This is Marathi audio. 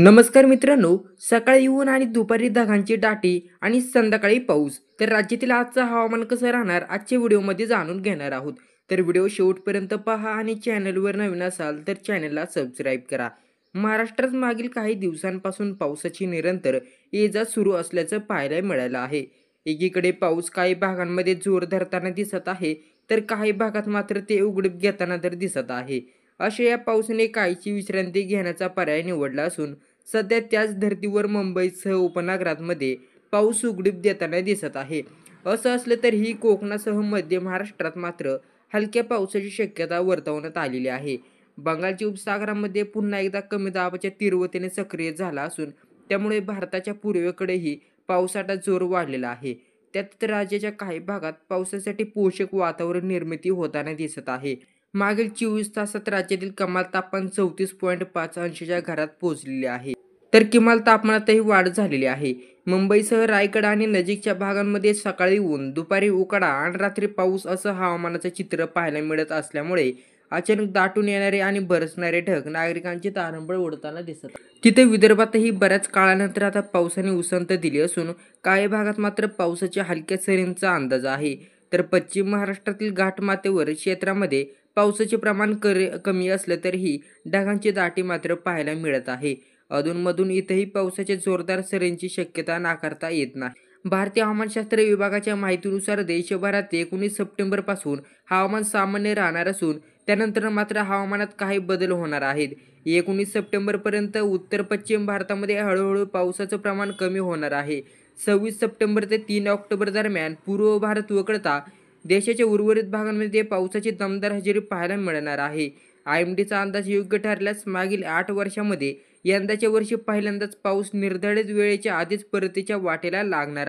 नमस्कार मित्रांनो, सकाळी ऊन आणि दुपारी ढगांची दाटी आणि संध्याकाळी पाऊस. तर राज्यातील आजचं हवामान कसं राहणार आजच्या व्हिडिओमध्ये जाणून घेणार आहोत. तर व्हिडिओ शेवटपर्यंत पहा आणि चॅनलवर नवीन असाल तर चॅनलला सबस्क्राईब करा. महाराष्ट्रात मागील काही दिवसांपासून पावसाची निरंतर ये-जा सुरू असल्याचं पाहायला मिळालं आहे. एकीकडे पाऊस काही भागांमध्ये जोर धरताना दिसत आहे, तर काही भागात मात्र ते उघडीप घेताना तर दिसत आहे. अशा या पावसाने काहीची विश्रांती घेण्याचा पर्याय निवडला असून सध्या त्याच धर्तीवर मुंबईसह उपनगरांमध्ये पाऊस उघडीप देताना दिसत आहे. असं असलं तरीही कोकणासह मध्य महाराष्ट्रात मात्र हलक्या पावसाची शक्यता वर्तवण्यात आलेली आहे. बंगालच्या उपसागरामध्ये पुन्हा एकदा कमी दाबाच्या तीव्रतेने सक्रिय झाला असून त्यामुळे भारताच्या पूर्वेकडेही पावसाचा जोर वाढलेला आहे. त्यात राज्याच्या काही भागात पावसासाठी पोषक वातावरण निर्मिती होताना दिसत आहे. मागील 24 तासात राज्यातील कमाल तापमान 34.5 अंशाच्या घरात पोहोचलेले आहे. तर किमान तापमानातही वाढ झालेली आहे. मुंबईसह रायगड आणि नजीकच्या भागांमध्ये सकाळी ऊन, दुपारी उकाडा आणि रात्री पाऊस असं हवामानाचं चित्र पाहायला मिळत असल्यामुळे अचानक दाटून येणारे आणि बरसणारे ढग नागरिकांची तारंबळ उडताना दिसत आहे. तिथे विदर्भातही बऱ्याच काळानंतर आता पावसाने उसंत दिली असून काही भागात मात्र पावसाच्या हलक्या सरींचा अंदाज आहे. तर पश्चिम महाराष्ट्रातील घाटमाथ्यावर क्षेत्रामध्ये पावसाचे प्रमाण कमी असलं तरीही ढगांची दाटी मात्र पाहायला मिळत आहे. अधूनमधून इथेही पावसाच्या जोरदार सरींची शक्यता नाकारता येत नाही. भारतीय हवामानशास्त्र विभागाच्या माहितीनुसार देशभरात 19 सप्टेंबरपासून हवामान सामान्य राहणार असून त्यानंतर मात्र हवामानात काही बदल होणार आहेत. 19 सप्टेंबरपर्यंत उत्तर पश्चिम भारतामध्ये हळूहळू पावसाचं प्रमाण कमी होणार आहे. 26 सप्टेंबर ते 3 ऑक्टोबर दरम्यान पूर्व भारत वगळता देशाच्या उर्वरित भागांमध्ये पावसाची दमदार हजेरी पाहायला मिळणार आहे. आयएमडीचा अंदाज योग्य ठरल्यास मागील 8 वर्षांमध्ये यंदाच्या वर्षी पहिल्यांदाच पाऊस निर्धारित वेळेच्या आधीच परतीच्या वाटेला लागणार